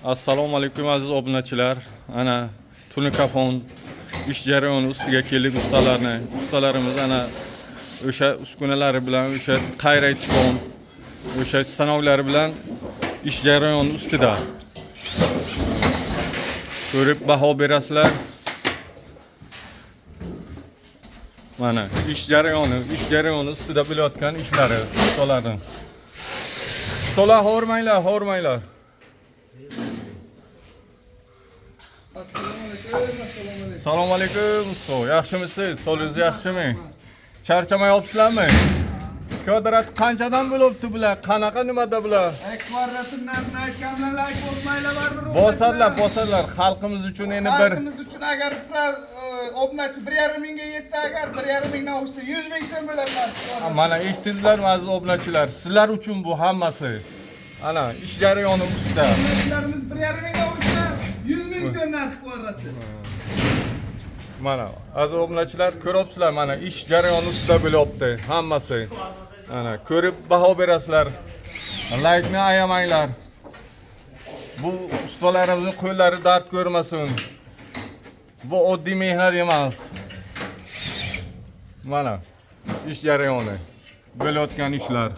Assalomu alaykum aziz obunachilar. Ana Tunikafon ish jarayoni ustiga keldik ustalarimiz ana o'sha uskunalari bilan o'sha qayraytibon o'sha stanoklari bilan ish jarayoni ustida. Ko'rib baho berasizlar. Mana ish jarayoni ustida bo'layotgan ishlari ustalarning. Ustolar hormanglar. Assalomu alaykum usto. Yaxshimisiz? So'zingiz yaxshimi? Charchamayapsizlarmi? Kvadrat qanchadan bo'libdi bular? Qanaqa nimada bular? Kvadratni narxini aytganlar like bosmanglar baribir. Bosarlar xalqimiz uchun endi bir Xalqimiz uchun agar obunachi 1,5 mingga yetsa agar 1,5 mingdan oshsa 100 ming so'm bo'ladi. mana eshitdingizlarmi aziz obunachilar? Sizlar uchun bu hammasi. Ana ish jarayoni ustida. Obunachilarimiz 1,5 mingdan oshsa 100 ming so'm narx kvadrati. Mana aziz obunachilar ko'ryapsizlar, mana ish jarayoni ustida bo'lyapti hammasi. Ana ko'rib baho berasizlar. Like-ni ayamanglar. Bu ustalarimizning qo'llari dard ko'rmasin. Bu oddiy mehnat emas. Mana ish jarayoni bo'layotgan ishlar.